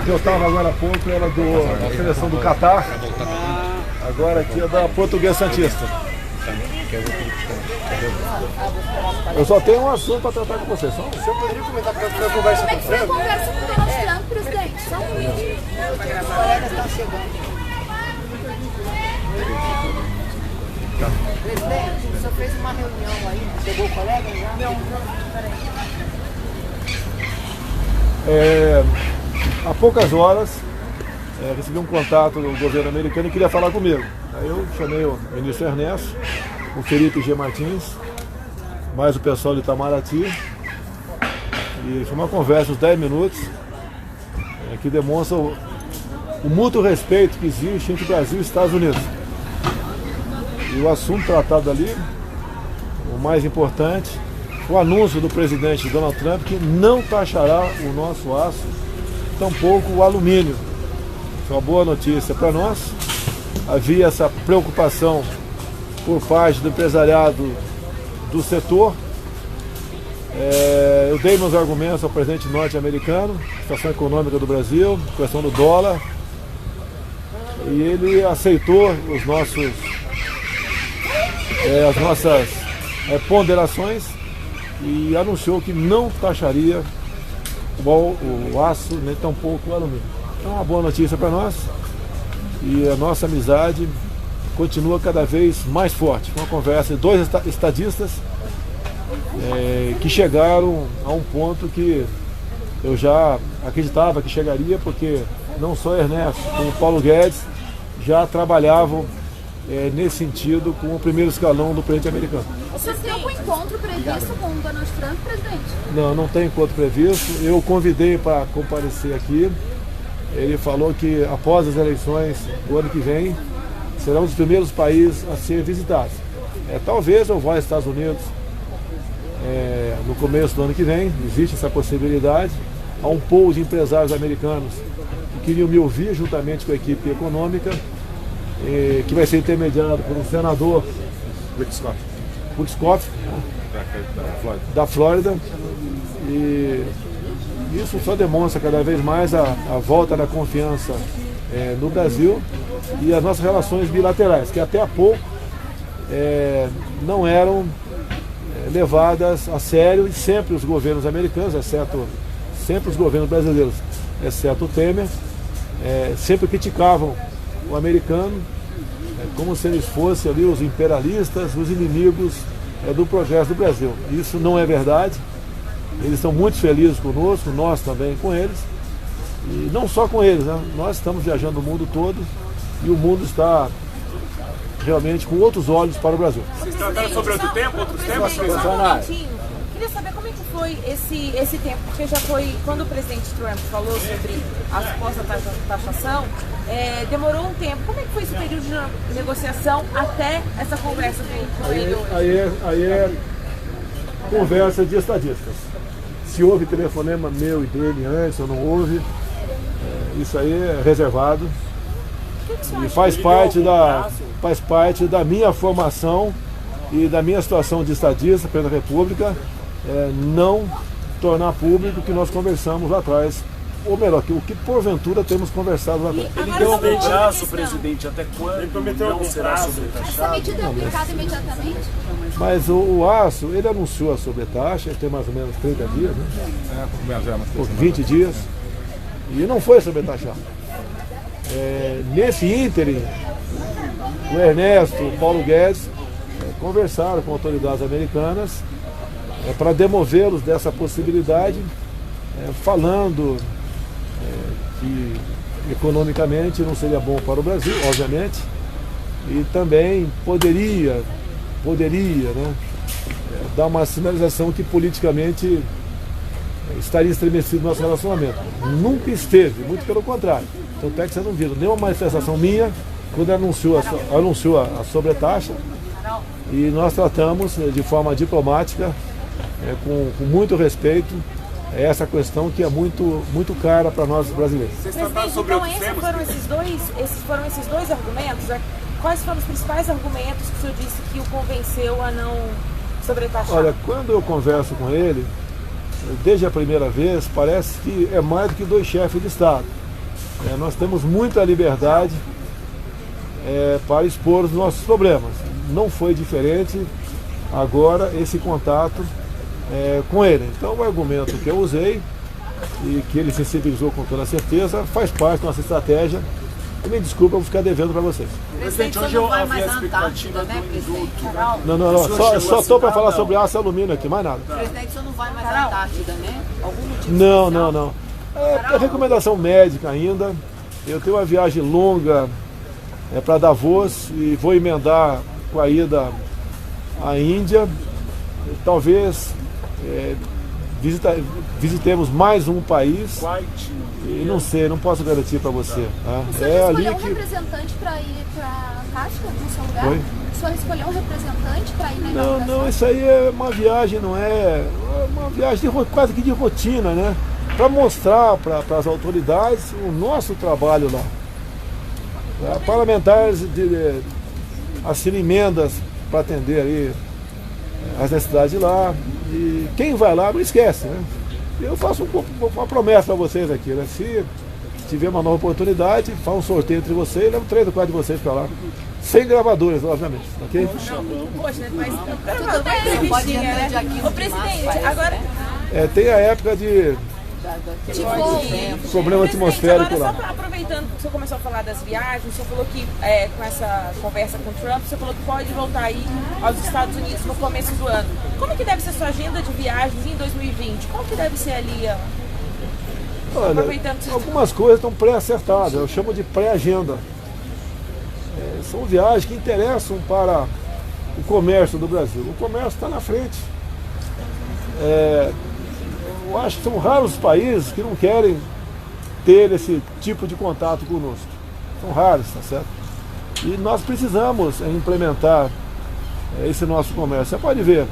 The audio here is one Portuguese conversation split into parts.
Que eu estava agora há pouco era da seleção do Catar. Agora aqui é da Portuguesa Santista. Eu só tenho um assunto para tratar com vocês. Você poderia comentar para a conversa com o Franco? Conversa com o Donald Trump, presidente. Só um minutinho. Os colegas estão chegando. Presidente, o senhor fez uma reunião aí, chegou o colega já? Não, peraí. Há poucas horas, recebi um contato do governo americano e queria falar comigo. Aí eu chamei o ministro Ernesto, o Felipe G. Martins, mais o pessoal de Itamaraty, e foi uma conversa de 10 minutos, que demonstra o mútuo respeito que existe entre o Brasil e os Estados Unidos. E o assunto tratado ali, o mais importante, o anúncio do presidente Donald Trump que não taxará o nosso aço, tampouco o alumínio. Foi uma boa notícia para nós. Havia essa preocupação por parte do empresariado do setor. Eu dei meus argumentos ao presidente norte-americano, situação econômica do Brasil, questão do dólar, e ele aceitou as nossas ponderações e anunciou que não taxaria o aço, nem tampouco o alumínio. Então, uma boa notícia para nós, e a nossa amizade continua cada vez mais forte. Uma conversa de dois estadistas que chegaram a um ponto que eu já acreditava que chegaria, porque não só Ernesto, como o Paulo Guedes já trabalhavam nesse sentido com o primeiro escalão do presidente americano. O senhor tem algum encontro previsto com o Donald Trump, presidente? Não tem encontro previsto. Eu o convidei para comparecer aqui. Ele falou que após as eleições do ano que vem, será um dos primeiros países a ser visitados. Talvez eu vá aos Estados Unidos no começo do ano que vem, existe essa possibilidade. Há um pool de empresários americanos que queriam me ouvir juntamente com a equipe econômica, que vai ser intermediado por um senador, Rick Scott, da Flórida, e isso só demonstra cada vez mais a volta da confiança no Brasil e as nossas relações bilaterais, que até há pouco não eram levadas a sério, e sempre os governos americanos, sempre os governos brasileiros, exceto o Temer, sempre criticavam o americano como se eles fossem ali os imperialistas, os inimigos do progresso do Brasil. Isso não é verdade. Eles estão muito felizes conosco, nós também com eles, e não só com eles, né? Nós estamos viajando o mundo todo e o mundo está realmente com outros olhos para o Brasil. Vocês trataram sobre outros temas? Queria saber como é que foi esse tempo, porque já foi, quando o presidente Trump falou sobre a suposta taxação, demorou um tempo. Como é que foi esse período de negociação até essa conversa com ele hoje? Aí é conversa de estadistas. Se houve telefonema meu e dele antes ou não houve, isso aí é reservado. E faz parte da minha formação e da minha situação de estadista pela República, não tornar público o que nós conversamos lá atrás, ou melhor, o que porventura temos conversado lá atrás. Ele deu um prazo, presidente, até quando não será sobretaxado? Essa medida é aplicada imediatamente? Mas o aço, ele anunciou a sobretaxa, tem mais ou menos 30 dias, né? Por 20 dias, e não foi sobretaxado. Nesse ínterim, o Ernesto, o Paulo Guedes conversaram com autoridades americanas para demovê-los dessa possibilidade, falando que economicamente não seria bom para o Brasil, obviamente, e também poderia, né, dar uma sinalização que politicamente estaria estremecido nosso relacionamento. Nunca esteve, muito pelo contrário. Tanto é que vocês não viram nenhuma manifestação minha quando anunciou a sobretaxa, e nós tratamos de forma diplomática, com muito respeito, essa questão que é muito cara para nós brasileiros. Presidente, então esses foram esses dois argumentos? Quais foram os principais argumentos que o senhor disse que o convenceu a não sobretaxar? Olha, quando eu converso com ele, desde a primeira vez, parece que é mais do que 2 chefes de Estado. Nós temos muita liberdade para expor os nossos problemas. Não foi diferente agora esse contato com ele. Então o argumento que eu usei e que ele sensibilizou com toda certeza faz parte da nossa estratégia. E me desculpa, eu vou ficar devendo para vocês. Presidente, hoje eu havia a expectativa do induto. Não, só estou para falar sobre aço e alumínio aqui, mais nada. Presidente, o senhor não vai mais à Antártida, né? Algum motivo? Não. É recomendação médica ainda. Eu tenho uma viagem longa para Davos e vou emendar com a ida à Índia. Talvez visitemos mais um país. E não sei, não posso garantir para você. Tá? O senhor escolheu um representante para ir para a Antártida no seu lugar? Oi? O senhor escolheu um representante para ir na inauguração? Não, isso aí é uma viagem, não é uma viagem quase que de rotina, né? Para mostrar para as autoridades o nosso trabalho lá. Parlamentares assinam emendas para atender aí as necessidades lá. E quem vai lá não esquece, né? Eu faço uma promessa para vocês aqui, né? Se tiver uma nova oportunidade, faz um sorteio entre vocês, levo 3 ou 4 de vocês para lá. Sem gravadores, obviamente, ok? Poxa, mas Tudo bem, não pode entrar dia 15 Ô, presidente, agora... Tem a época de problema atmosférico agora, lá. só aproveitando que o senhor começou a falar das viagens, o senhor falou que com essa conversa com o Trump, o senhor falou que pode voltar aí aos Estados Unidos no começo do ano. Como que deve ser a sua agenda de viagens em 2020? Qual que deve ser ali? Olha, algumas coisas estão pré-acertadas, eu chamo de pré-agenda. São viagens que interessam para o comércio do Brasil. O comércio está na frente. Eu acho que são raros os países que não querem ter esse tipo de contato conosco. São raros, tá certo? E nós precisamos implementar esse nosso comércio. Você pode ver,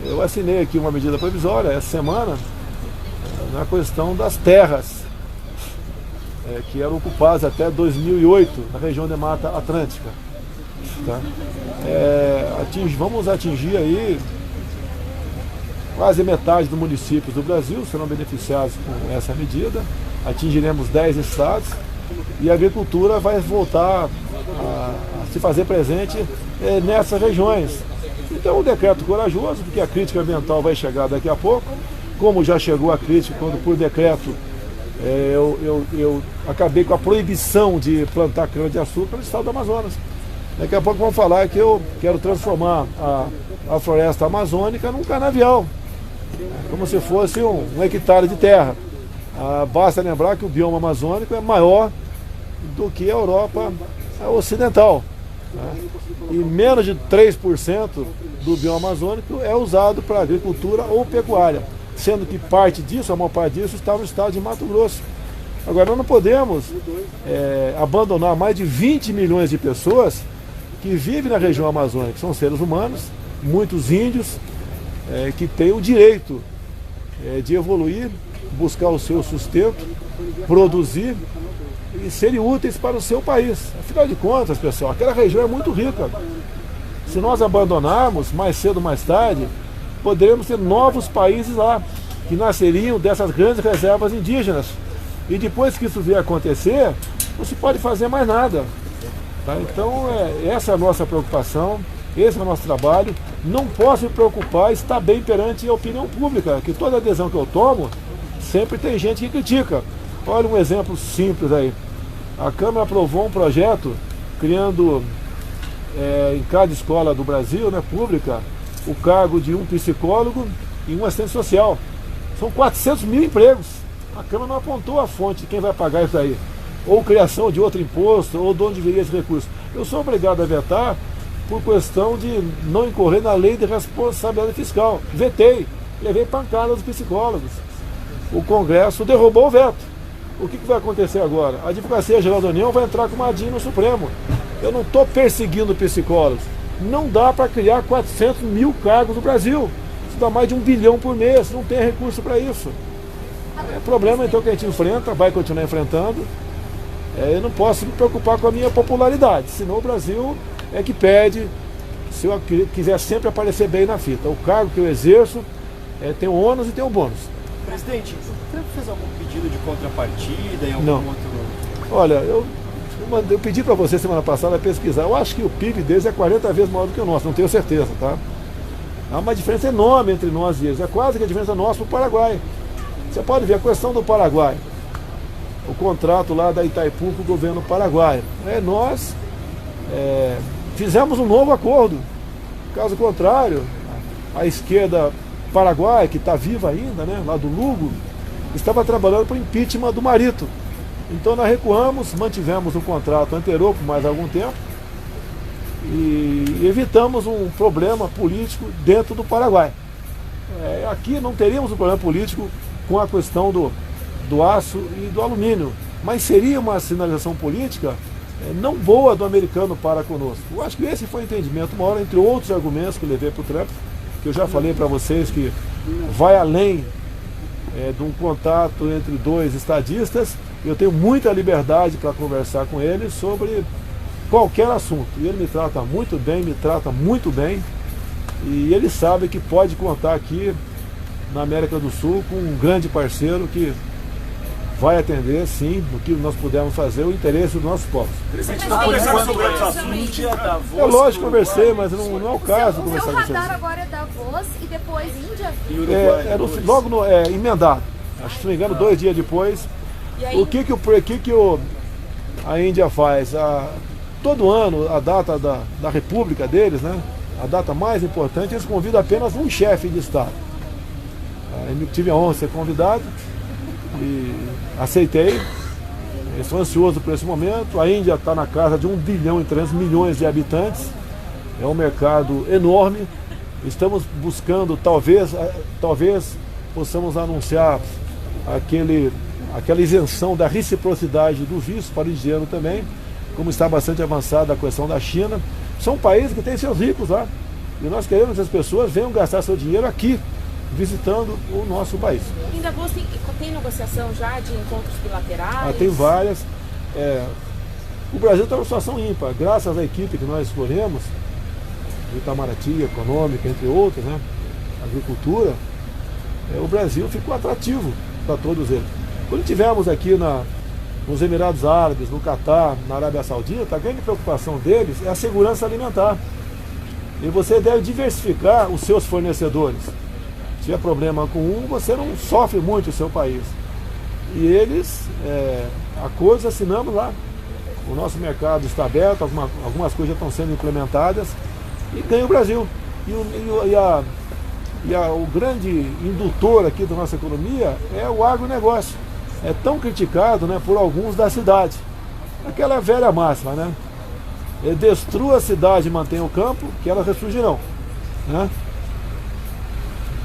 eu assinei aqui uma medida provisória essa semana na questão das terras que eram ocupadas até 2008 na região de Mata Atlântica. Tá? Vamos atingir aí quase metade dos municípios do Brasil serão beneficiados com essa medida. Atingiremos 10 estados e a agricultura vai voltar a se fazer presente nessas regiões. Então, um decreto corajoso, porque a crítica ambiental vai chegar daqui a pouco, como já chegou a crítica quando, por decreto, eu acabei com a proibição de plantar cana-de-açúcar no estado do Amazonas. Daqui a pouco vão falar que eu quero transformar a floresta amazônica num canavial, como se fosse um hectare de terra. Basta lembrar que o bioma amazônico é maior do que a Europa ocidental. E menos de 3% do bioma amazônico é usado para agricultura ou pecuária, sendo que parte disso, a maior parte disso, está no estado de Mato Grosso. Agora, nós não podemos abandonar mais de 20 milhões de pessoas que vivem na região amazônica, que são seres humanos, muitos índios, que têm o direito de evoluir, buscar o seu sustento, produzir e serem úteis para o seu país. Afinal de contas, pessoal, aquela região é muito rica. Se nós abandonarmos, mais cedo ou mais tarde, poderemos ter novos países lá, que nasceriam dessas grandes reservas indígenas. E depois que isso vier a acontecer, não se pode fazer mais nada. Tá? Então, essa é a nossa preocupação, esse é o nosso trabalho. Não posso me preocupar, estar bem perante a opinião pública, que toda adesão que eu tomo, sempre tem gente que critica. Olha um exemplo simples aí. A Câmara aprovou um projeto criando em cada escola do Brasil, né, pública, o cargo de um psicólogo e um assistente social. São 400 mil empregos. A Câmara não apontou a fonte de quem vai pagar isso aí. Ou criação de outro imposto, ou de onde viria esse recurso. Eu sou obrigado a vetar por questão de não incorrer na lei de responsabilidade fiscal. Vetei, levei pancada dos psicólogos. O Congresso derrubou o veto. O que vai acontecer agora? A Advocacia Geral da União vai entrar com uma ADIM no Supremo. Eu não estou perseguindo psicólogos. Não dá para criar 400 mil cargos no Brasil. Isso dá mais de 1 bilhão por mês. Não tem recurso para isso. É problema então que a gente enfrenta, vai continuar enfrentando. Eu não posso me preocupar com a minha popularidade. Senão o Brasil que pede, se eu quiser sempre aparecer bem na fita. O cargo que eu exerço tem o ônus e tem o bônus. Presidente, o Trump fez algum pedido de contrapartida em algum Não. outro... Olha, eu pedi para você semana passada pesquisar. Eu acho que o PIB deles é 40 vezes maior do que o nosso, não tenho certeza, tá? Há uma diferença enorme entre nós e eles. É quase que a diferença nossa para o Paraguai. Você pode ver a questão do Paraguai. O contrato lá da Itaipu com o governo paraguaio. Nós fizemos um novo acordo. Caso contrário, a esquerda paraguaia, que está viva ainda, né, lá do Lugo, estava trabalhando para o impeachment do Marito. Então nós recuamos, mantivemos o contrato anterior por mais algum tempo e evitamos um problema político dentro do Paraguai. Aqui não teríamos um problema político com a questão do aço e do alumínio, mas seria uma sinalização política não boa do americano para conosco. Eu acho que esse foi o entendimento maior, entre outros argumentos que eu levei para o Trump, que eu já falei para vocês que vai além de um contato entre dois estadistas. Eu tenho muita liberdade para conversar com ele sobre qualquer assunto. E ele me trata muito bem, e ele sabe que pode contar aqui na América do Sul com um grande parceiro que vai atender, sim, no que nós pudermos fazer, o interesse dos nossos povos. Presidente, não conversar sobre outros assuntos, Davos. É lógico, conversei, mas não é o caso O conversar seu com vocês. radar agora é Davos e depois Índia? Logo emendado. Acho que, se não me engano, 2 dias depois. E aí, A Índia faz? Todo ano, a data da República deles, né? A data mais importante, eles convidam apenas um chefe de Estado. Eu tive a honra de ser convidado e aceitei. Estou ansioso por esse momento. A Índia está na casa de 1 bilhão e 300 milhões de habitantes. É um mercado enorme. Estamos buscando, talvez possamos anunciar aquela isenção da reciprocidade do visto para o indiano também, como está bastante avançada a questão da China. São países que têm seus ricos lá. E nós queremos que as pessoas venham gastar seu dinheiro aqui, visitando o nosso país. em Davos tem negociação já de encontros bilaterais? Tem várias. O Brasil está numa situação ímpar, graças à equipe que nós escolhemos, de Itamaraty, econômica, entre outras, né? Agricultura, o Brasil ficou atrativo para todos eles. Quando tivemos aqui nos Emirados Árabes, no Catar, na Arábia Saudita, a grande preocupação deles é a segurança alimentar. E você deve diversificar os seus fornecedores. Se tiver problema com um, você não sofre muito o seu país. E eles, acordos assinamos lá. O nosso mercado está aberto, algumas coisas já estão sendo implementadas e ganha o Brasil. O grande indutor aqui da nossa economia é o agronegócio. É tão criticado, né, por alguns da cidade. Aquela velha máxima, né? Destrua a cidade e mantenha o campo, que elas ressurgirão. Né?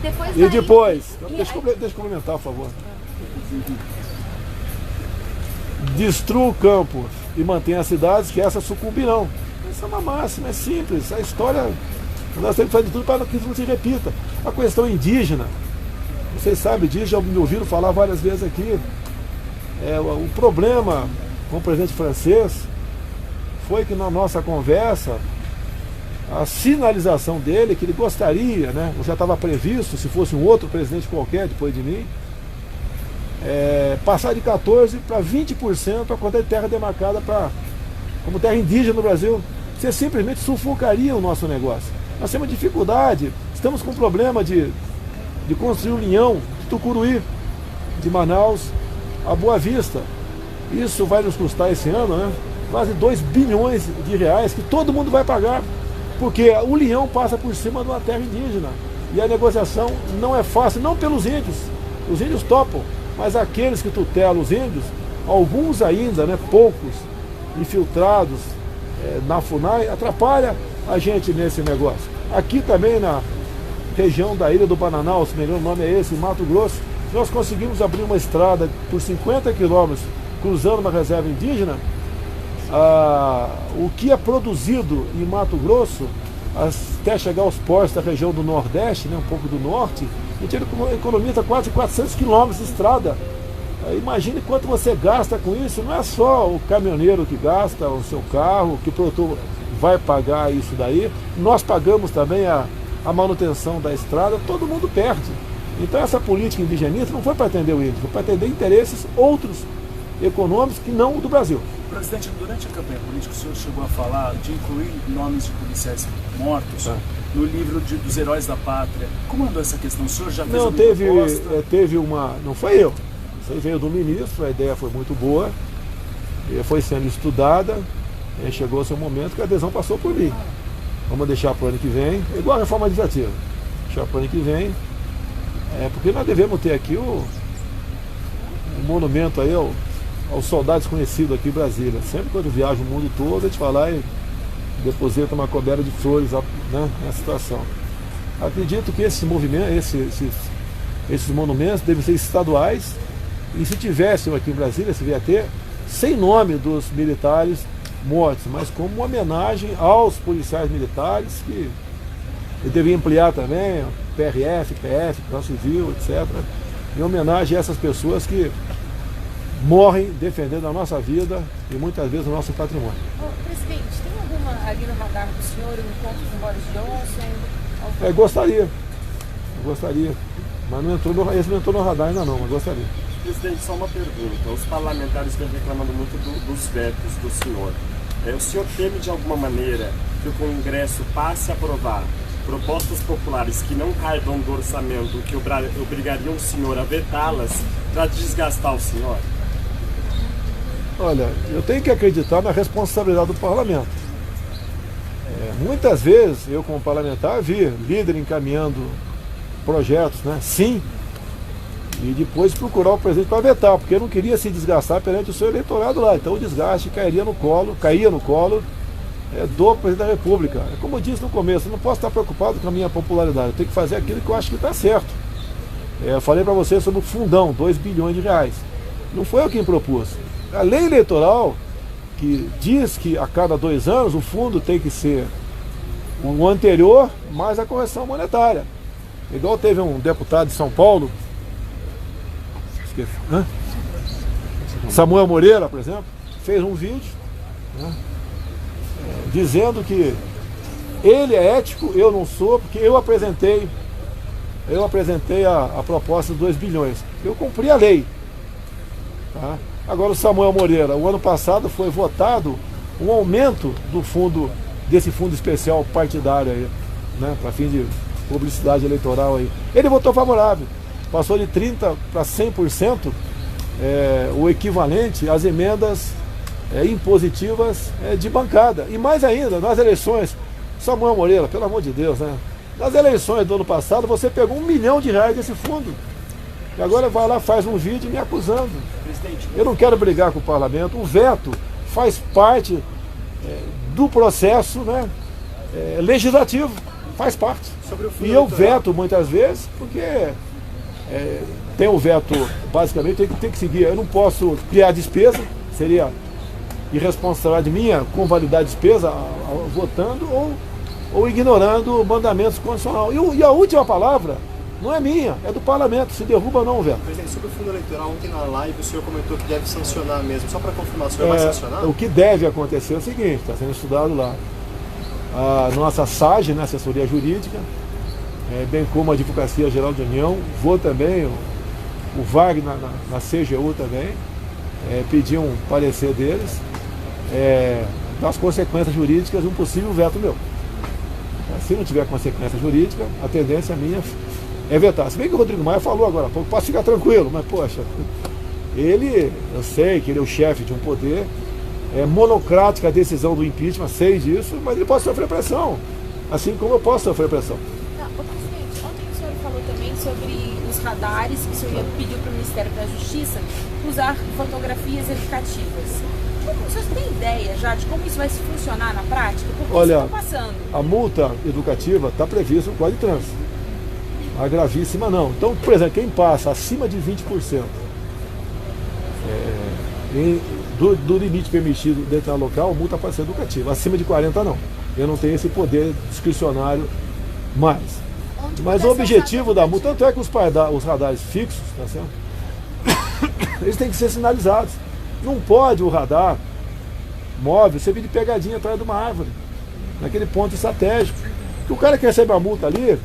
Depois E depois, deixa eu complementar, por favor. Destrua o campo e mantenha as cidades, que essas sucumbirão. Essa é uma máxima, é simples. A história, nós temos que fazer de tudo para que isso não se repita. A questão indígena, vocês sabem disso, já me ouviram falar várias vezes aqui. O problema com o presidente francês foi que na nossa conversa, a sinalização dele, que ele gostaria, né, já estava previsto, se fosse um outro presidente qualquer depois de mim, passar de 14% para 20% a quantidade de terra demarcada como terra indígena no Brasil. Você simplesmente sufocaria o nosso negócio. Nós temos dificuldade, estamos com problema de construir um linhão de Tucuruí, de Manaus a Boa Vista. Isso vai nos custar esse ano, né, quase 2 bilhões de reais, que todo mundo vai pagar, porque o linhão passa por cima de uma terra indígena. E a negociação não é fácil, não pelos índios. Os índios topam, mas aqueles que tutelam os índios, alguns ainda, né, poucos, infiltrados na FUNAI, atrapalha a gente nesse negócio. Aqui também na região da Ilha do Bananal, se melhor o nome é esse, em Mato Grosso, nós conseguimos abrir uma estrada por 50 quilômetros, cruzando uma reserva indígena. O que é produzido em Mato Grosso, até chegar aos portos da região do Nordeste, né, um pouco do Norte, a gente economiza quase 400 quilômetros de estrada. Imagine quanto você gasta com isso. Não é só o caminhoneiro que gasta, o seu carro, que o produtor vai pagar isso daí. Nós pagamos também a manutenção da estrada, todo mundo perde. Então essa política indigenista não foi para atender o índio, foi para atender interesses outros econômicos que não o do Brasil. Presidente, durante a campanha política o senhor chegou a falar de incluir nomes de policiais mortos no livro dos heróis da pátria. Como andou essa questão? O senhor já fez Não, teve uma... Não foi eu. Isso aí veio do ministro, a ideia foi muito boa, foi sendo estudada, chegou-se um momento que a adesão passou por mim. Vamos deixar para o ano que vem, igual a reforma administrativa. Deixar para o ano que vem, porque nós devemos ter aqui um monumento aí ao soldado desconhecido aqui em Brasília. Sempre quando eu viajo o mundo todo, a gente vai lá e deposita uma coberta de flores, né, nessa situação. Acredito que esses movimentos, esses monumentos devem ser estaduais, e se tivessem aqui em Brasília, se vier a ter, sem nome dos militares mortos, mas como uma homenagem aos policiais militares, que devia ampliar também, PRF, PF, Polícia Civil, etc., em homenagem a essas pessoas que morrem defendendo a nossa vida e muitas vezes o nosso patrimônio. Presidente, tem alguma ali no radar do senhor, um encontro com Boris Johnson? Gostaria, mas esse não entrou no radar ainda não, mas gostaria. Presidente, só uma pergunta. Os parlamentares vêm reclamando muito dos vetos do senhor. O senhor teme de alguma maneira que o Congresso passe a aprovar propostas populares que não caibam do orçamento, que obrigariam o senhor a vetá-las para desgastar o senhor? Olha, eu tenho que acreditar na responsabilidade do parlamento. Muitas vezes, eu como parlamentar, vi líder encaminhando projetos, né? Sim, e depois procurar o presidente para vetar, porque eu não queria se desgastar perante o seu eleitorado lá. Então o desgaste caía no colo do presidente da República. Como eu disse no começo, eu não posso estar preocupado com a minha popularidade, eu tenho que fazer aquilo que eu acho que está certo. Eu falei para você sobre o fundão, 2 bilhões de reais. Não foi eu quem propus. A lei eleitoral, que diz que a cada 2 anos o fundo tem que ser o anterior mais a correção monetária. Igual teve um deputado de São Paulo, Samuel Moreira, por exemplo, fez um vídeo, né, dizendo que ele é ético, eu não sou, porque eu apresentei a proposta de 2 bilhões. Eu cumpri a lei. Tá? Agora o Samuel Moreira, o ano passado foi votado um aumento desse fundo especial partidário aí, né, para fim de publicidade eleitoral aí. Ele votou favorável. Passou de 30% para 100%, o equivalente às emendas impositivas de bancada. E mais ainda, nas eleições, Samuel Moreira, pelo amor de Deus, né? Nas eleições do ano passado, você pegou R$1 milhão desse fundo. E agora vai lá, faz um vídeo me acusando. Eu não quero brigar com o parlamento. O veto faz parte do processo, né, legislativo. Faz parte. E eu veto muitas vezes, porque tem o veto, basicamente, tem que seguir. Eu não posso criar despesa, seria irresponsabilidade minha convalidar a despesa votando ou ignorando mandamentos constitucionais. E a última palavra não é minha, é do parlamento, se derruba ou não o veto. Presidente, sobre o fundo eleitoral, ontem na live o senhor comentou que deve sancionar mesmo. Só para confirmar, o senhor vai sancionar? O que deve acontecer é o seguinte, está sendo estudado lá. A nossa SAGE, né, assessoria jurídica, bem como a Advocacia Geral de União, vou também, o Wagner na CGU também, pedir um parecer deles, das consequências jurídicas de um possível veto meu. Se não tiver consequência jurídica, a tendência minha é vetar. Se bem que o Rodrigo Maia falou agora há pouco, posso ficar tranquilo, mas poxa, eu sei que ele é o chefe de um poder, é monocrática a decisão do impeachment, sei disso, mas ele pode sofrer pressão, assim como eu posso sofrer pressão. Presidente, ontem o senhor falou também sobre os radares, que o senhor pediu para o Ministério da Justiça usar fotografias educativas. O senhor tem ideia já de como isso vai funcionar na prática? Porque olha, isso está passando. A multa educativa está prevista no Código de Trânsito. A gravíssima não. Então, por exemplo, quem passa acima de 20% do limite permitido dentro da local, a multa pode ser educativa. Acima de 40% não. Eu não tenho esse poder discricionário mais. Mas o objetivo da multa, tanto é que os radares fixos, tá certo? Eles têm que ser sinalizados. Não pode o radar móvel servir de pegadinha atrás de uma árvore, naquele ponto estratégico. Que o cara que recebe a multa ali,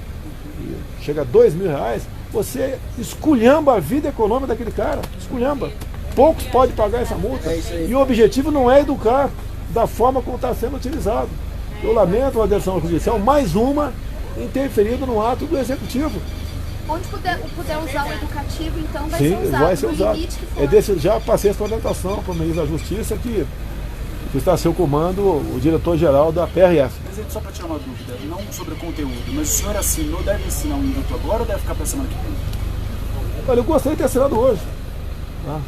chega a R$2.000, você esculhamba a vida econômica daquele cara, esculhamba. Poucos podem pagar essa multa. E o objetivo não é educar da forma como está sendo utilizado. Eu lamento uma decisão judicial, mais uma, interferindo no ato do executivo. Onde puder usar o educativo, então vai Sim, ser usado. vai ser usado. Já passei essa orientação para o ministro da Justiça que está a seu comando o diretor-geral da PRF. Presidente, só para tirar uma dúvida, não sobre o conteúdo, mas o senhor assinou, deve assinar um indulto agora ou deve ficar para a semana que vem? Olha, eu gostaria de ter assinado hoje. Tá?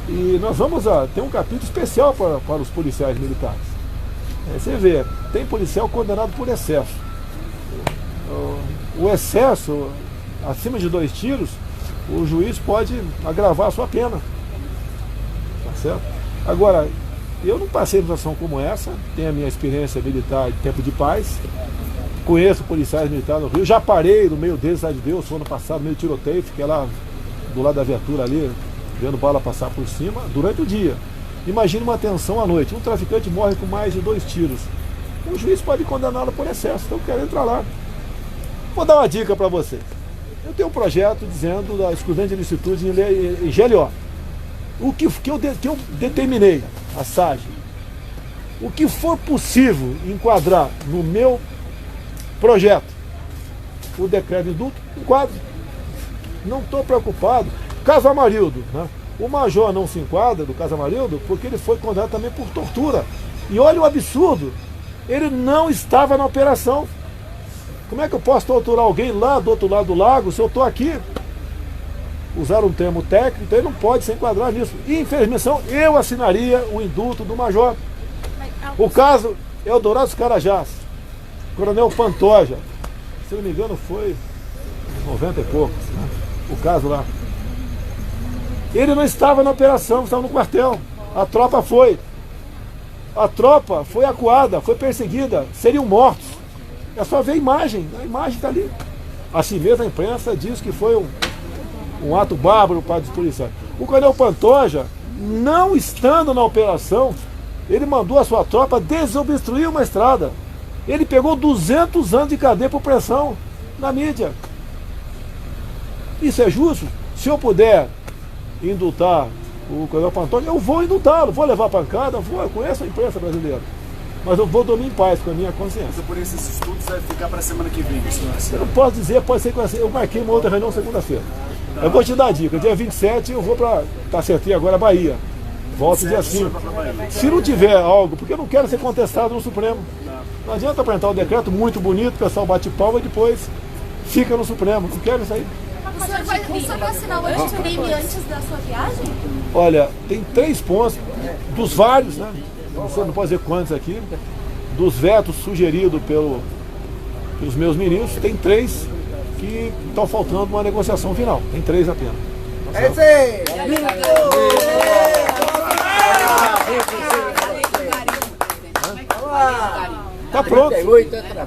E nós vamos ter um capítulo especial para os policiais militares. Você vê, tem policial condenado por excesso. O excesso, acima de 2 tiros, o juiz pode agravar a sua pena. Tá certo? Agora, eu não passei por uma situação como essa, tenho a minha experiência militar de tempo de paz, conheço policiais militares no Rio, já parei no meio deles, lá de Deus, foi ano passado, meio tiroteio, fiquei lá do lado da viatura ali, vendo bala passar por cima, durante o dia. Imagine uma tensão à noite, um traficante morre com mais de 2 tiros. O juiz pode condená-lo por excesso, então eu quero entrar lá. Vou dar uma dica para vocês. Eu tenho um projeto dizendo da exclusão de ilicitude em GLO. O que eu determinei, a SAGE, o que for possível enquadrar no meu projeto, o decreto de indulto, enquadro. Não estou preocupado. Caso Amarildo, né? O major não se enquadra do caso Amarildo porque ele foi condenado também por tortura. E olha o absurdo, ele não estava na operação. Como é que eu posso torturar alguém lá do outro lado do lago se eu estou aqui? Usaram um termo técnico, então ele não pode se enquadrar nisso. E, infelizmente, eu assinaria o indulto do major. O caso Eldorado dos Carajás, Coronel Pantoja, se não me engano foi 90 e poucos, né? O caso lá. Ele não estava na operação, estava no quartel. A tropa foi. A tropa foi acuada, foi perseguida, seriam mortos. É só ver a imagem está ali. Assim mesmo a imprensa diz que foi um ato bárbaro para os policiais. O coronel Pantoja, não estando na operação, ele mandou a sua tropa desobstruir uma estrada. Ele pegou 200 anos de cadeia por pressão na mídia. Isso é justo? Se eu puder indultar o coronel Pantoja, eu vou indultá-lo, vou levar pancada, eu conheço a imprensa brasileira. Mas eu vou dormir em paz com a minha consciência. Então, por esses estudos vai ficar para a semana que vem, senhor? Eu não posso dizer, pode ser que eu marquei uma outra reunião segunda-feira. Tá. Eu vou te dar a dica, dia 27 eu vou para, acertei agora, Bahia. Volto dia 5. Se não tiver algo, porque eu não quero ser contestado no Supremo. Não adianta apresentar um decreto muito bonito, o pessoal bate palma e depois fica no Supremo. Não quero isso aí. O senhor vai assinar o anticrime antes da sua viagem? Olha, tem 3 pontos, dos vários, né? Não pode dizer quantos aqui, dos vetos sugeridos pelos meus ministros, tem 3 que estão faltando uma negociação final. Tem 3 apenas. É isso aí! Está pronto.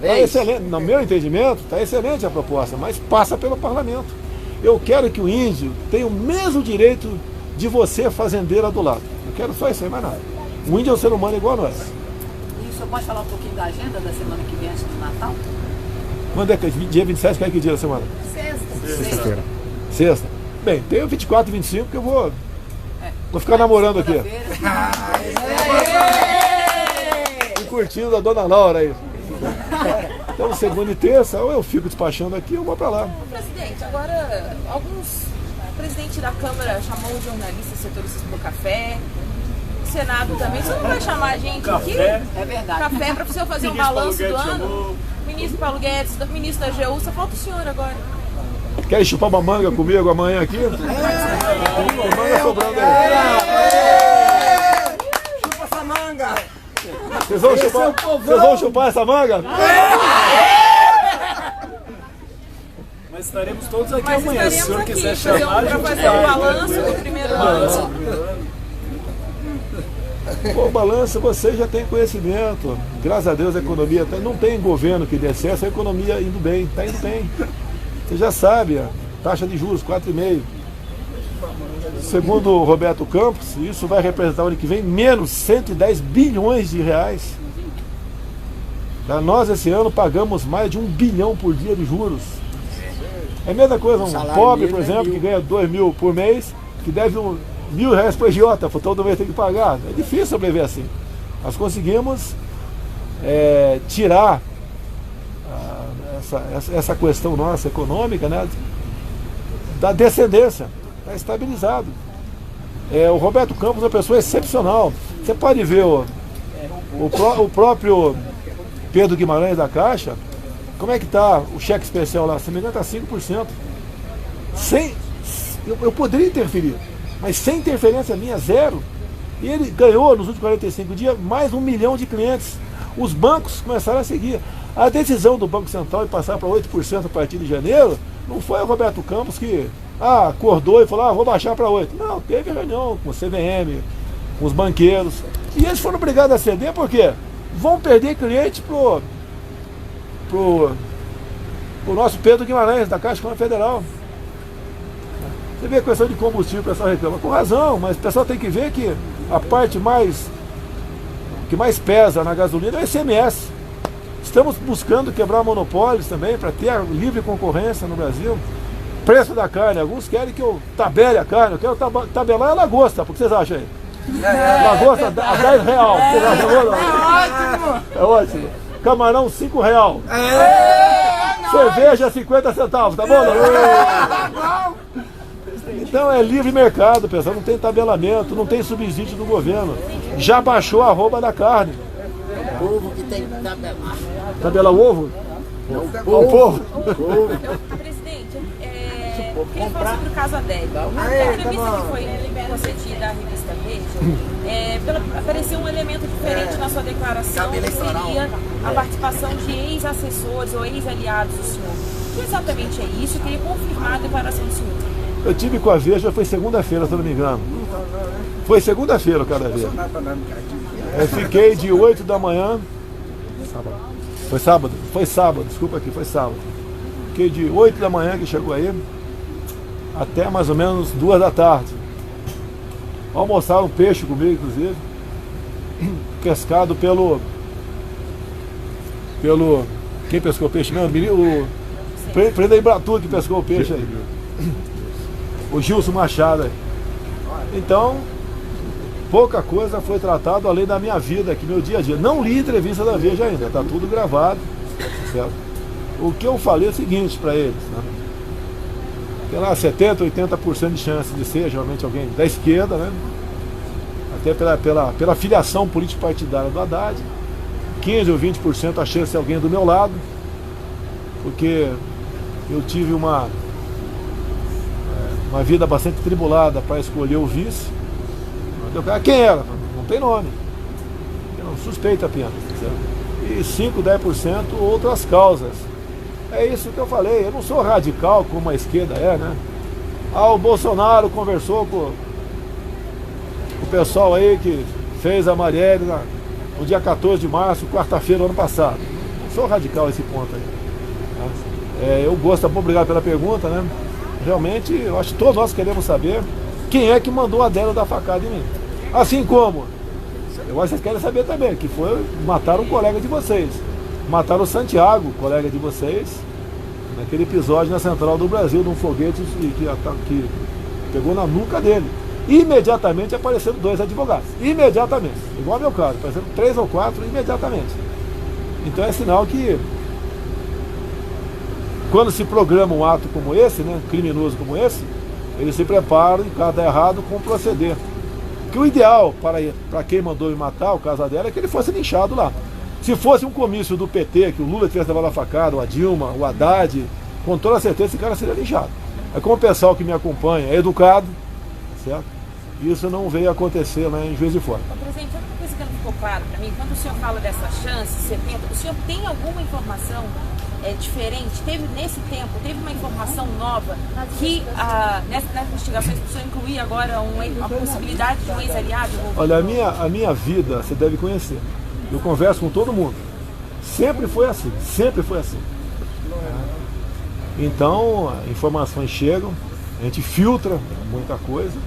Tá excelente. No meu entendimento, está excelente a proposta, mas passa pelo parlamento. Eu quero que o índio tenha o mesmo direito de você, fazendeira, do lado. Eu quero só isso aí, mais nada. O índio é um ser humano igual a nós. E o senhor pode falar um pouquinho da agenda da semana que vem antes do Natal? Quando é que dia 27, qual é que dia da semana? Sexta. Sexta. Bem, tem o 24 e 25 que eu vou ficar namorando aqui. E curtindo a dona Laura aí. Então, segunda e terça, ou eu fico despachando aqui, ou eu vou pra lá. Presidente, agora, o presidente da Câmara chamou os jornalistas setoristas pro café. O Senado também. Você não vai chamar a gente aqui? É verdade. Café para o senhor fazer um balanço do ano? Ministro Paulo Guedes, ministro da AGU, só falta o senhor agora. Quer chupar uma manga comigo amanhã aqui? Tem uma manga sobrando aí. Chupa essa manga! Vocês vão chupar essa manga? Mas estaremos todos aqui Mas amanhã, se o senhor quiser chamar, para fazer um balanço do primeiro ano. O balanço, você já tem conhecimento. Graças a Deus a economia não tem governo que dê excesso, a economia indo bem, está indo bem. Você já sabe, a taxa de juros 4,5%. Segundo o Roberto Campos, isso vai representar o ano que vem menos 110 bilhões de reais. Nós esse ano pagamos mais de 1 bilhão por dia de juros. É a mesma coisa, um salário pobre, por mínimo é exemplo, que 1.000. ganha 2.000 por mês, que deve R$1.000 para o agiota, todo mês tem que pagar. É difícil sobreviver assim. Nós conseguimos tirar essa questão nossa econômica, né, da descendência, está estabilizado. O Roberto Campos é uma pessoa excepcional. Você pode ver o próprio Pedro Guimarães da Caixa, como é que está o cheque especial lá? Se não me engano, está 5%. Eu poderia interferir, mas sem interferência minha, zero. E ele ganhou nos últimos 45 dias mais 1 milhão de clientes. Os bancos começaram a seguir. A decisão do Banco Central de passar para 8% a partir de janeiro, não foi o Roberto Campos que acordou e falou, vou baixar para 8%. Não, teve reunião com o CVM, com os banqueiros. E eles foram obrigados a ceder porque vão perder cliente pro nosso Pedro Guimarães, da Caixa Econômica Federal. Você vê a questão de combustível, o pessoal reclama com razão, mas o pessoal tem que ver que a parte que mais pesa na gasolina é o ICMS. Estamos buscando quebrar monopólios também para ter a livre concorrência no Brasil. Preço da carne, alguns querem que eu tabele a carne, eu quero tabelar a lagosta, o que vocês acham aí? Lagosta a R$10, vocês acham bom? É ótimo. Camarão R$5. Cerveja 50 centavos, tá bom? Então é livre mercado, pessoal, não tem tabelamento, não tem subsídio do governo. Já baixou a arroba da carne. Povo que tem que tabelar. Tabelar o ovo? O povo. Presidente, queria falar sobre o caso Adélio. Na entrevista que foi concedida à revista Veja, apareceu um elemento diferente na sua declaração, que seria a participação de ex-assessores ou ex-aliados do senhor. O que exatamente é isso? Eu queria confirmar a declaração do senhor. Eu tive com a Veja, foi segunda-feira, se eu não me engano. Foi segunda-feira o cara Veja. Eu fiquei de 8 da manhã. Foi sábado? Foi sábado, desculpa aqui, foi sábado. Fiquei de 8 da manhã que chegou aí, até mais ou menos 2 da tarde. Almoçaram peixe comigo, inclusive. Pescado pelo. Quem pescou peixe mesmo? O Prenda Embratu que pescou o peixe aí. O Gilson Machado aí. Então, pouca coisa foi tratado além da minha vida aqui, meu dia a dia. Não li entrevista da Veja ainda, está tudo gravado, certo? O que eu falei é o seguinte para eles, né? Tem lá 70%, 80% de chance de ser geralmente alguém da esquerda, né? Até pela filiação político-partidária do Haddad. 15% ou 20% a chance de ser alguém do meu lado, porque eu tive uma vida bastante tribulada para escolher o vice. Quem era? Não tem nome. Não, suspeita apenas. Certo? E 5%, 10% outras causas. É isso que eu falei. Eu não sou radical como a esquerda é, né? O Bolsonaro conversou com o pessoal aí que fez a Marielle no dia 14 de março, quarta-feira do ano passado. Não sou radical esse ponto aí. Eu gosto, obrigado pela pergunta, né? Realmente, eu acho que todos nós queremos saber quem é que mandou a Adélio dar facada em mim. Assim como, eu acho que vocês querem saber também, que mataram um colega de vocês. Mataram o Santiago, colega de vocês, naquele episódio na Central do Brasil, de um foguete que pegou na nuca dele. Imediatamente apareceram 2 advogados. Imediatamente. Igual ao meu caso, apareceram 3 ou 4 imediatamente. Então é sinal que quando se programa um ato como esse, né, criminoso como esse, eles se preparam, e cada errado, com proceder. Que o ideal para quem mandou me matar, o caso dela, é que ele fosse linchado lá. Se fosse um comício do PT, que o Lula tivesse levado a facada, ou a Dilma, o Haddad, com toda certeza esse cara seria linchado. É como o pessoal que me acompanha é educado, certo? Isso não veio acontecer lá em Juiz de Fora. Presidente, outra coisa que não ficou claro para mim, quando o senhor fala dessa chance, 70, o senhor tem alguma informação diferente? Nesse tempo, teve uma informação nova que nessas investigações o senhor incluir agora a possibilidade de um ex-aliado? Olha, a minha vida você deve conhecer. Eu converso com todo mundo. Sempre foi assim, sempre foi assim. Então, informações chegam, a gente filtra muita coisa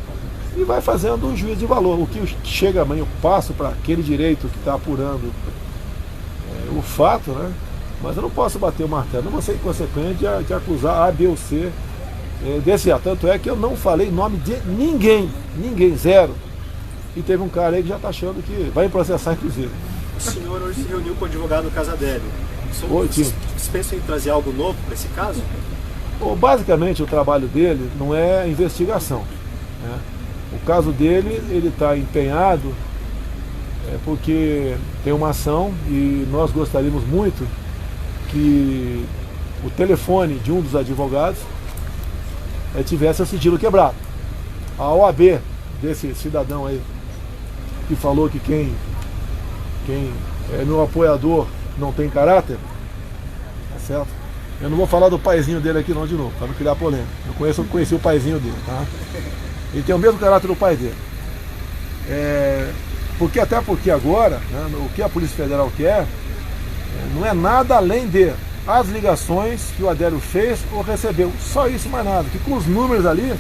e vai fazendo um juízo de valor. O que chega amanhã, eu passo para aquele direito que está apurando o fato, né? Mas eu não posso bater o martelo, não vou ser inconsequente de acusar A, B ou C desse ato. Tanto é que eu não falei nome de ninguém, zero. E teve um cara aí que já está achando que vai processar, inclusive. O senhor hoje se reuniu com o advogado Casadelli. Oi, tio. Vocês pensam em trazer algo novo para esse caso? Basicamente, o trabalho dele não é investigação, né? O caso dele, ele está empenhado porque tem uma ação e nós gostaríamos muito que o telefone de um dos advogados tivesse o sigilo quebrado. A OAB desse cidadão aí, que falou que quem é meu apoiador não tem caráter, tá certo? Eu não vou falar do paizinho dele aqui não de novo, para não criar polêmica. Eu conheci o paizinho dele, tá? Ele tem o mesmo caráter do pai dele. Até porque agora, né, o que a Polícia Federal quer não é nada além de as ligações que o Adélio fez ou recebeu. Só isso, mais nada. Que com os números ali,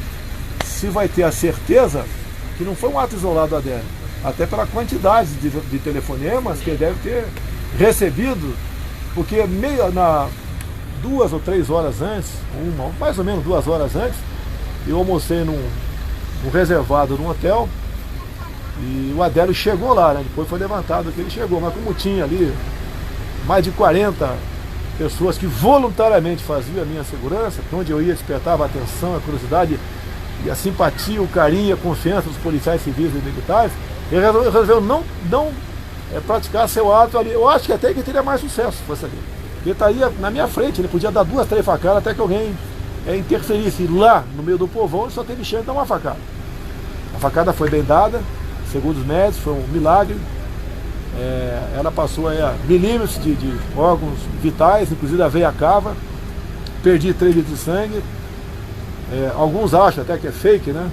se vai ter a certeza que não foi um ato isolado do Adélio. Até pela quantidade de telefonemas que ele deve ter recebido, porque 2 ou 3 horas antes, mais ou menos 2 horas antes, eu almocei num reservado num hotel e o Adélio chegou lá, né? Depois foi levantado que ele chegou, mas como tinha ali mais de 40 pessoas que voluntariamente faziam a minha segurança, onde eu ia despertava a atenção, a curiosidade e a simpatia, o carinho e a confiança dos policiais civis e militares, ele resolveu não praticar seu ato ali. Eu acho que até que teria mais sucesso se fosse ali. Ele estaria na minha frente, ele podia dar 2, 3 facadas até que alguém interferisse. E lá, no meio do povão, ele só teve chance de dar uma facada. A facada foi bem dada, segundo os médicos, foi um milagre. Ela passou a milímetros de órgãos vitais, inclusive a veia cava. Perdi 3 litros de sangue. Alguns acham até que é fake, né?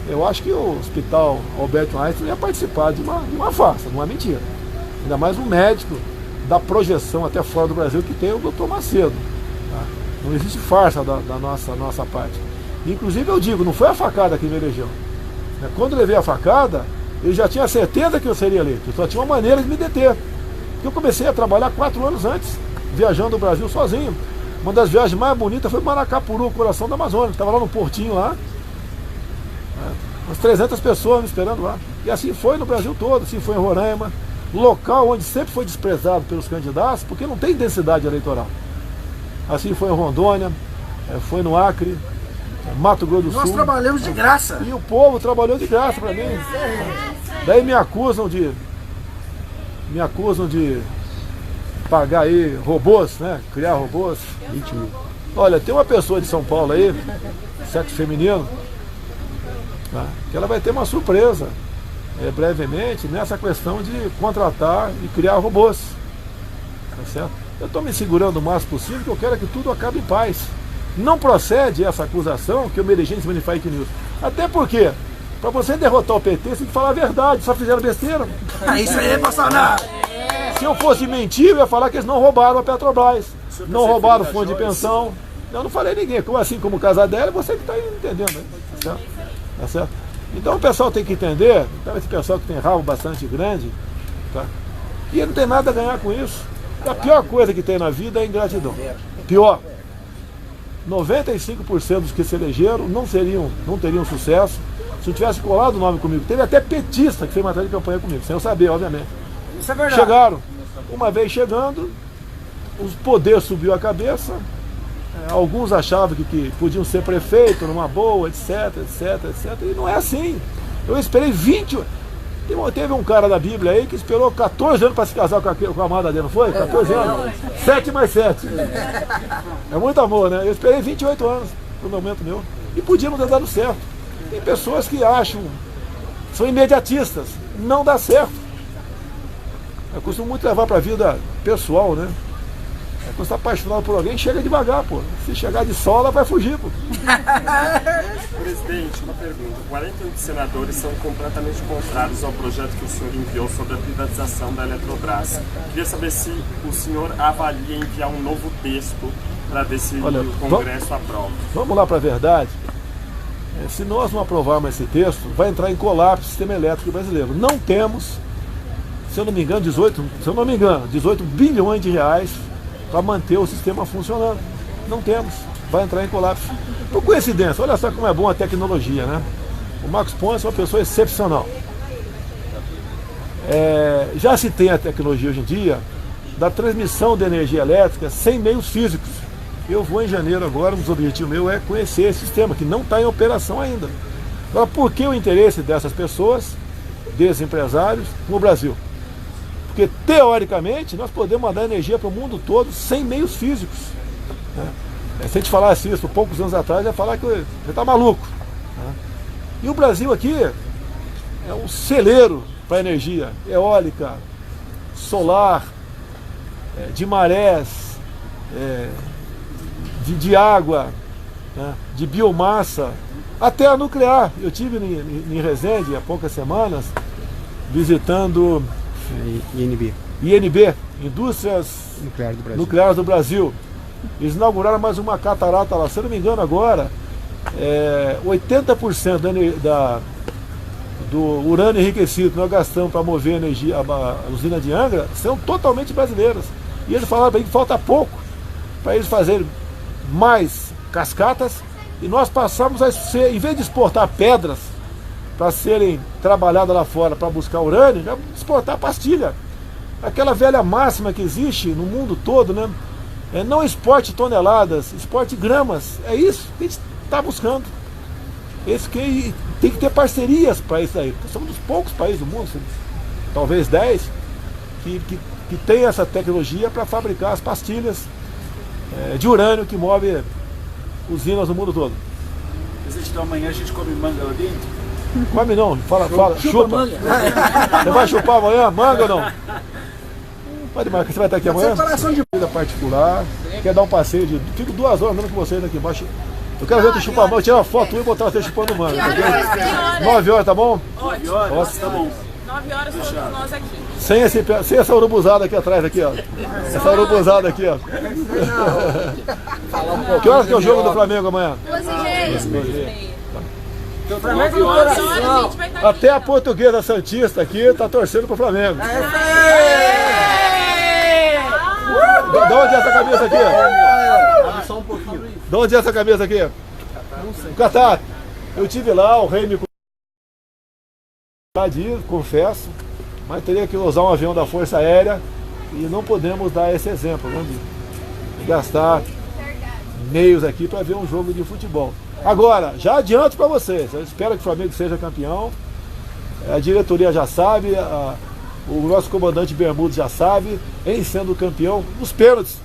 Eu acho que o Hospital Alberto Einstein ia participar de uma farsa, de uma mentira. Ainda mais um médico da projeção até fora do Brasil que tem o Dr. Macedo. Tá? Não existe farsa da nossa parte. Inclusive eu digo, não foi a facada que me elegeu. Quando eu levei a facada, ele já tinha certeza que eu seria eleito. Só tinha uma maneira de me deter. Porque eu comecei a trabalhar 4 anos antes, viajando o Brasil sozinho. Uma das viagens mais bonitas foi Maracapuru, coração da Amazônia. Estava lá no portinho lá. Umas 300 pessoas me esperando lá. E assim foi no Brasil todo, assim foi em Roraima. Local onde sempre foi desprezado pelos candidatos, porque não tem densidade eleitoral. Assim foi em Rondônia, foi no Acre, Mato Grosso do Sul. Nós trabalhamos de graça. E o povo trabalhou de graça para mim. Daí me acusam de pagar aí robôs, né? Criar robôs. Mentira. Olha, tem uma pessoa de São Paulo aí, sexo feminino, tá? Que ela vai ter uma surpresa. Brevemente nessa questão de contratar e criar robôs, tá certo? Eu estou me segurando o máximo possível porque eu quero que tudo acabe em paz. Não procede essa acusação que eu me elegi em cima de fake news. Até porque, para você derrotar o PT, você tem que falar a verdade, só fizeram besteira. Isso aí, Bolsonaro! Se eu fosse mentir, eu ia falar que eles não roubaram a Petrobras, não roubaram o fundo de pensão. Eu não falei ninguém, como assim, como Casadelli, você que está entendendo, né? Tá certo? Tá certo? Então o pessoal tem que entender, então esse pessoal que tem rabo bastante grande, tá? E ele não tem nada a ganhar com isso. A pior coisa que tem na vida é a ingratidão. Pior. 95% dos que se elegeram não teriam sucesso se tivesse colado o nome comigo. Teve até petista que fez matéria de campanha comigo, sem eu saber, obviamente. Isso é verdade. Chegaram. Uma vez chegando, os poderes subiu a cabeça. Alguns achavam que podiam ser prefeito numa boa, etc. E não é assim. Eu esperei 20. Teve um cara da Bíblia aí que esperou 14 anos para se casar com a amada dele, não foi? 14 anos. 7 mais 7. É muito amor, né? Eu esperei 28 anos pro momento meu. E podia não ter dado certo. Tem pessoas que acham, são imediatistas. Não dá certo. Eu costumo muito levar para a vida pessoal, né? Quando você está apaixonado por alguém, chega devagar, pô. Se chegar de sola, vai fugir, pô. Presidente, uma pergunta. 48 senadores são completamente contrários ao projeto que o senhor enviou sobre a privatização da Eletrobras. Queria saber se o senhor avalia enviar um novo texto para ver se o Congresso aprova. Vamos lá para a verdade. Se nós não aprovarmos esse texto, vai entrar em colapso o sistema elétrico brasileiro. Não temos, se eu não me engano, 18 bilhões de reais para manter o sistema funcionando. Não temos, vai entrar em colapso. Por coincidência, olha só como é bom a tecnologia, né? O Marcos Pontes é uma pessoa excepcional. Já se tem a tecnologia hoje em dia da transmissão de energia elétrica sem meios físicos. Eu vou em janeiro agora, um dos objetivos meus é conhecer esse sistema, que não está em operação ainda. Agora, por que o interesse dessas pessoas, desses empresários, no Brasil? Porque, teoricamente, nós podemos mandar energia para o mundo todo sem meios físicos. Né? Se a gente falasse isso poucos anos atrás, ia falar que você está maluco. Né? E o Brasil aqui é um celeiro para energia eólica, solar, de marés, de água, né? De biomassa, até a nuclear. Eu estive em Resende há poucas semanas, visitando INB, Indústrias Nucleares do Brasil. Eles inauguraram mais uma catarata lá, se eu não me engano agora, 80% do urânio enriquecido que nós gastamos para mover energia, a usina de Angra, são totalmente brasileiras. E eles falaram para que falta pouco para eles fazerem mais cascatas, e nós passamos a ser, em vez de exportar pedras para serem trabalhadas lá fora para buscar urânio, já exportar pastilha. Aquela velha máxima que existe no mundo todo, né? Não exporte toneladas, exporte gramas. É isso que a gente está buscando. Tem que ter parcerias para isso aí. Porque somos dos poucos países do mundo, talvez 10, que tem essa tecnologia para fabricar as pastilhas de urânio que move usinas no mundo todo. Presidente, então amanhã a gente come manga lá dentro? Come não, fala, chupa. Manga. Você vai chupar amanhã, manga ou não? Pode marcar, você vai estar aqui amanhã? Separação de Vida particular, quer dar um passeio de. Fico 2 horas andando com vocês aqui embaixo. Eu quero ver tu chupar manga, tirar uma foto e botar você chupando manga. Tá 9 horas, tá bom? 9 horas, tá bom. 9 horas todos nós aqui. Sem essa urubuzada aqui atrás, aqui, ó. Essa urubuzada aqui, ó. Que horas que é o jogo do Flamengo amanhã? 12h30. O Flamengo do coração. Até a portuguesa santista aqui tá torcendo pro Flamengo. De onde é essa camisa aqui? Abre só um pouquinho. De onde é essa camisa aqui? Catar. Eu tive lá, o rei me confesso, mas teria que usar um avião da Força Aérea e não podemos dar esse exemplo, né, de gastar meios aqui para ver um jogo de futebol. Agora, já adianto para vocês, eu espero que o Flamengo seja campeão, a diretoria já sabe, o nosso comandante Bermudes já sabe, em sendo campeão, nos pênaltis,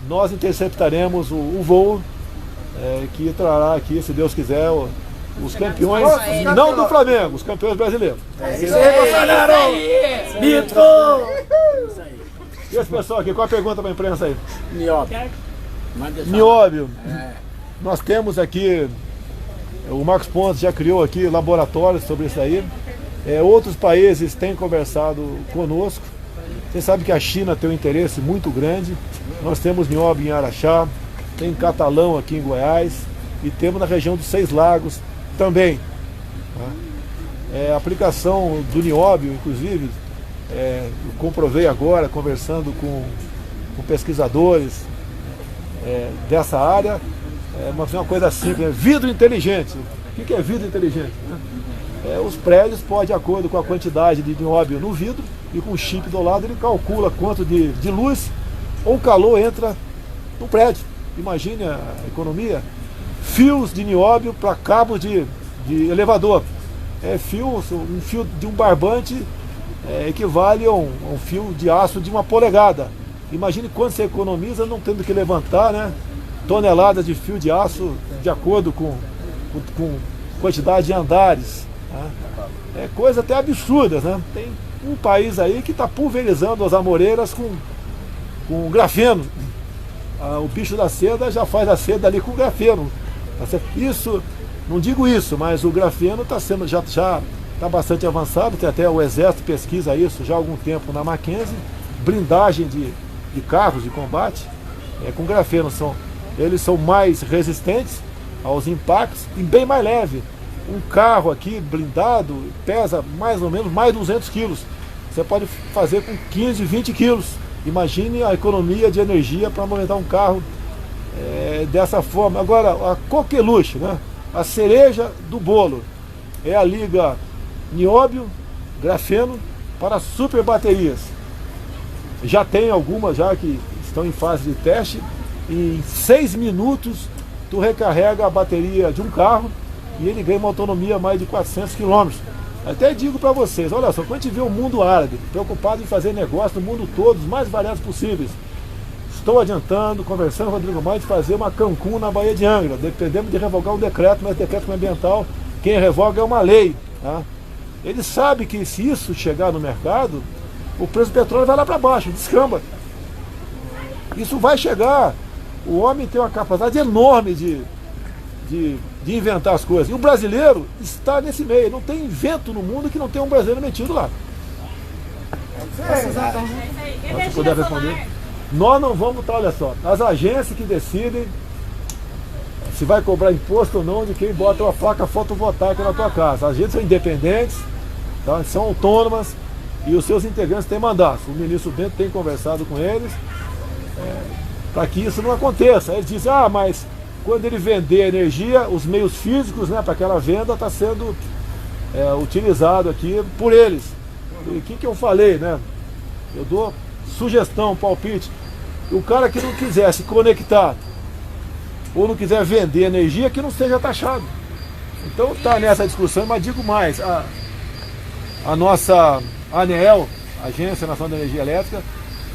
nós interceptaremos o voo que trará aqui, se Deus quiser, os campeões, não do Flamengo, os campeões brasileiros. Isso aí, Bolsonaro! Mito! E esse pessoal aqui, qual a pergunta para a imprensa aí? Nióbio. Nós temos aqui, o Marcos Pontes já criou aqui laboratórios sobre isso aí. Outros países têm conversado conosco. Você sabe que a China tem um interesse muito grande. Nós temos nióbio em Araxá, tem Catalão aqui em Goiás e temos na região dos 6 Lagos também. A aplicação do nióbio, inclusive, eu comprovei agora, conversando com pesquisadores dessa área, uma coisa simples, vidro inteligente. O que é vidro inteligente? Os prédios podem, de acordo com a quantidade de nióbio no vidro e com o chip do lado, ele calcula quanto de luz ou calor entra no prédio. Imagine a economia. Fios de nióbio para cabos de elevador. Um fio de um barbante equivale a um fio de aço de 1 polegada. Imagine quanto você economiza não tendo que levantar, né, toneladas de fio de aço de acordo com quantidade de andares. Né? Coisa até absurda, né? Tem um país aí que está pulverizando as amoreiras com grafeno. O bicho da seda já faz a seda ali com grafeno. Isso, não digo isso, mas o grafeno está sendo já está bastante avançado, tem até o Exército pesquisa isso já há algum tempo na Mackenzie, blindagem de carros de combate com grafeno, eles são mais resistentes aos impactos e bem mais leve. Um carro aqui blindado pesa mais ou menos mais de 200 quilos. Você pode fazer com 15, 20 quilos. Imagine a economia de energia para movimentar um carro dessa forma. Agora, a coqueluche, né? A cereja do bolo é a liga nióbio-grafeno para super baterias. Já tem algumas já que estão em fase de teste. Em 6 minutos tu recarrega a bateria de um carro e ele ganha uma autonomia mais de 400 km. Até digo para vocês, olha só, quando a gente vê o mundo árabe preocupado em fazer negócio no mundo todo, os mais variados possíveis, estou adiantando, conversando com o Rodrigo Maia de fazer uma Cancún na Baía de Angra. Dependemos de revogar um decreto, mas decreto ambiental, quem revoga é uma lei. Tá? Ele sabe que se isso chegar no mercado, o preço do petróleo vai lá para baixo, descamba. Isso vai chegar. O homem tem uma capacidade enorme de inventar as coisas. E o brasileiro está nesse meio. Não tem invento no mundo que não tenha um brasileiro metido lá. Se puder responder. Nós não vamos estar, olha só, as agências que decidem se vai cobrar imposto ou não de quem bota uma placa fotovoltaica na tua casa. As agências são independentes, tá? São autônomas e os seus integrantes têm mandato. O ministro Bento tem conversado com eles para que isso não aconteça. Ele diz, mas quando ele vender a energia, os meios físicos, né, para aquela venda está sendo utilizado aqui por eles. E o que eu falei, né? Eu dou sugestão, palpite. O cara que não quiser se conectar ou não quiser vender energia, que não seja taxado. Então está nessa discussão, mas digo mais, a nossa ANEEL, Agência Nacional de Energia Elétrica,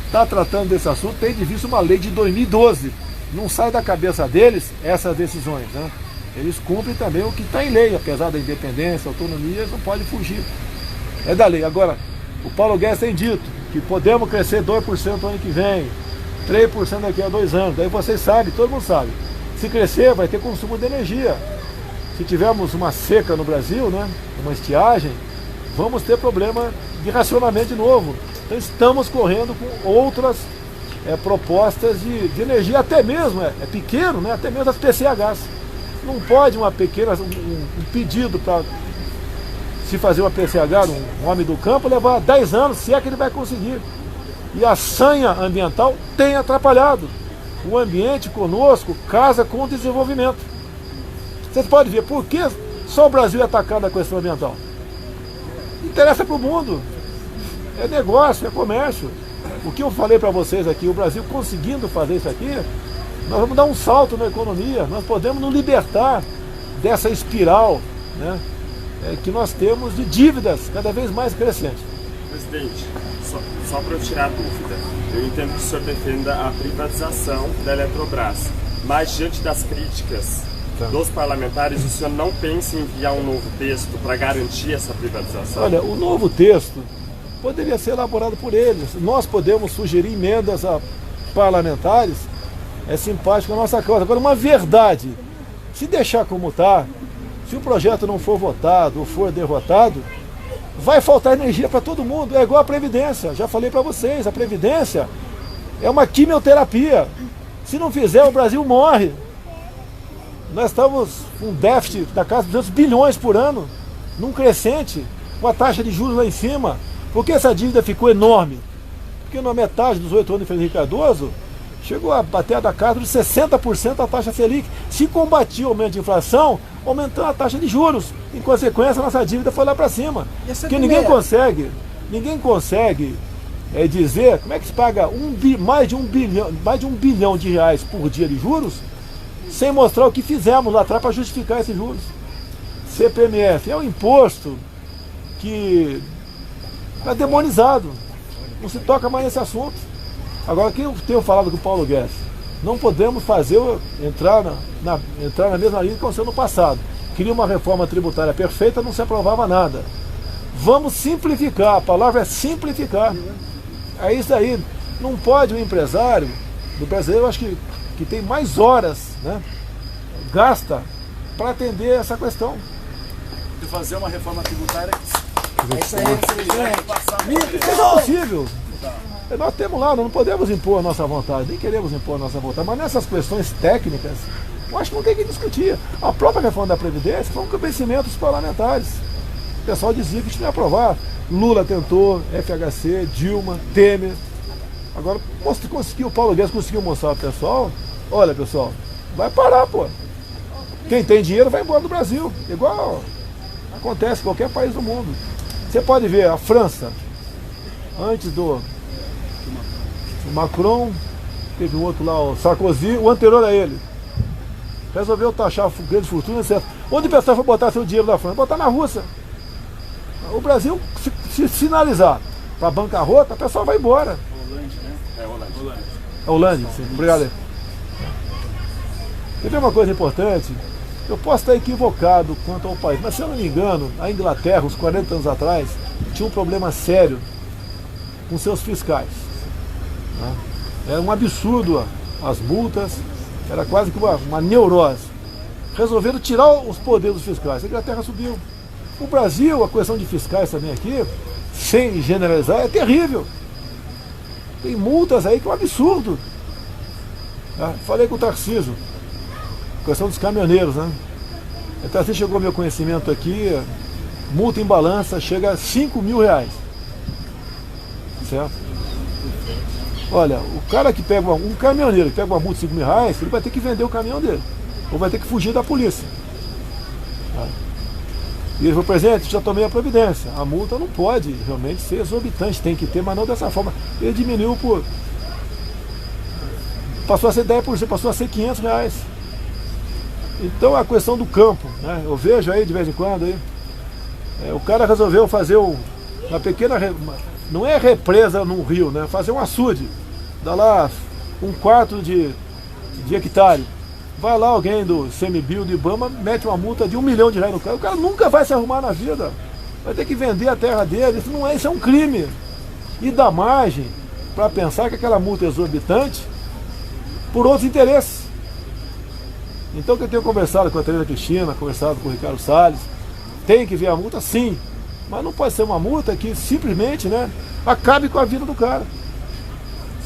está tratando desse assunto, tem de vista uma lei de 2012. Não sai da cabeça deles essas decisões, né? Eles cumprem também o que está em lei, apesar da independência, autonomia, eles não podem fugir. É da lei. Agora, o Paulo Guedes tem dito que podemos crescer 2% no ano que vem, 3% daqui a 2 anos. Daí vocês sabem, todo mundo sabe. Se crescer, vai ter consumo de energia. Se tivermos uma seca no Brasil, né, uma estiagem, vamos ter problema de racionamento de novo. Então estamos correndo com outras propostas de energia, até mesmo, é pequeno, né, até mesmo as PCHs. Não pode um pedido para se fazer uma PCH, um homem do campo, levar 10 anos, se é que ele vai conseguir. E a sanha ambiental tem atrapalhado. O ambiente conosco casa com o desenvolvimento. Vocês podem ver por que só o Brasil é atacado na questão ambiental. Interessa para o mundo. É negócio, é comércio. O que eu falei para vocês aqui, o Brasil conseguindo fazer isso aqui, nós vamos dar um salto na economia, nós podemos nos libertar dessa espiral, né, que nós temos de dívidas cada vez mais crescentes. Presidente, só para eu tirar a dúvida, eu entendo que o senhor defenda a privatização da Eletrobras, mas diante das críticas dos parlamentares, o senhor não pensa em enviar um novo texto para garantir essa privatização? Olha, o novo texto poderia ser elaborado por eles. Nós podemos sugerir emendas a parlamentares, é simpático a nossa causa. Agora, uma verdade, se deixar como está, se o projeto não for votado ou for derrotado, vai faltar energia para todo mundo. É igual a Previdência, já falei para vocês, a Previdência é uma quimioterapia. Se não fizer, o Brasil morre. Nós estamos com um déficit da casa de 200 bilhões por ano, num crescente, com a taxa de juros lá em cima. Por que essa dívida ficou enorme? Porque na metade dos 8 anos de Fernando Henrique Cardoso, chegou a bater da casa de 60% a taxa Selic. Se combatia o aumento de inflação, aumentando a taxa de juros. Em consequência, a nossa dívida foi lá para cima. Porque ninguém consegue dizer como é que se paga mais de um bilhão de reais por dia de juros, sem mostrar o que fizemos lá atrás para justificar esses juros. CPMF é um imposto que é demonizado. Não se toca mais nesse assunto. Agora, o que eu tenho falado com o Paulo Guedes? Não podemos entrar na mesma linha que aconteceu no passado. Queria uma reforma tributária perfeita, não se aprovava nada. Vamos simplificar, a palavra é simplificar. É isso aí. Não pode o empresário do brasileiro, eu acho que tem mais horas, né, gasta para atender essa questão. De fazer uma reforma tributária que isso é possível. Nós temos lá, nós não podemos impor a nossa vontade, nem queremos impor a nossa vontade, mas nessas questões técnicas, eu acho que não tem que discutir. A própria reforma da Previdência foi um convencimento dos parlamentares. O pessoal dizia que isso não ia aprovar. Lula tentou, FHC, Dilma, Temer. Agora, o Paulo Guedes conseguiu mostrar pro pessoal, olha pessoal, vai parar, pô. Quem tem dinheiro vai embora do Brasil, igual acontece em qualquer país do mundo. Você pode ver a França, antes do Macron, teve um outro lá, o Sarkozy, o anterior a ele. Resolveu taxar grandes fortunas, etc. Onde o pessoal foi botar seu dinheiro da França? Botar na Rússia. O Brasil, se sinalizar para bancarrota, o pessoal vai embora. É Holândia, sim. Obrigado aí. Quer ver uma coisa importante? Eu posso estar equivocado quanto ao país, mas se eu não me engano, a Inglaterra, uns 40 anos atrás, tinha um problema sério com seus fiscais. Era um absurdo as multas, era quase que uma neurose. Resolveram tirar os poderes dos fiscais. A Inglaterra subiu. O Brasil, a questão de fiscais também aqui, sem generalizar, é terrível. Tem multas aí que é um absurdo. Falei com o Tarcísio, questão dos caminhoneiros, né? O Tarcísio chegou ao meu conhecimento aqui, multa em balança chega a R$5.000. Certo? Olha, o cara que pega um caminhoneiro que pega uma multa de R$5.000, ele vai ter que vender o caminhão dele. Ou vai ter que fugir da polícia. E ele falou, presidente, já tomei a providência. A multa não pode realmente ser exorbitante, tem que ter, mas não dessa forma. Ele diminuiu passou a ser 10%, passou a ser R$500. Então a questão do campo, né? Eu vejo aí de vez em quando aí, o cara resolveu fazer uma pequena, não é represa num rio, né? Fazer um açude, dá lá 1/4 de hectare. Vai lá alguém do CMBio, do IBAMA, mete uma multa de R$1 milhão no cara. O cara nunca vai se arrumar na vida. Vai ter que vender a terra dele. Isso é um crime. E dá margem para pensar que aquela multa é exorbitante por outros interesses. Então que eu tenho conversado com a Tereza Cristina, conversado com o Ricardo Salles, tem que ver a multa sim, mas não pode ser uma multa que simplesmente, né, acabe com a vida do cara.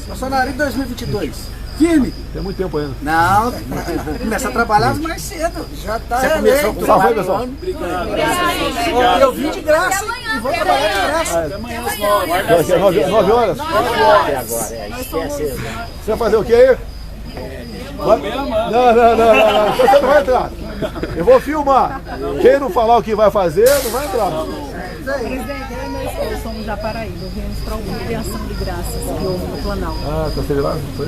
Bolsonaro, em 2022, firme? Tem muito tempo ainda. Não, começa a trabalhar mais cedo. Já está eleito. Só foi, pessoal. Obrigado. Eu vim de graça e vou trabalhar de graça. Até amanhã às 9. 9 horas? Você vai fazer o quê aí? Não. Você não vai entrar. Eu vou filmar. Quem não falar o que vai fazer, não vai entrar. Presidente, eu e meu esposo somos da Paraíba. Viemos para uma ação de graças que houve no Planalto. Tá lá? Foi?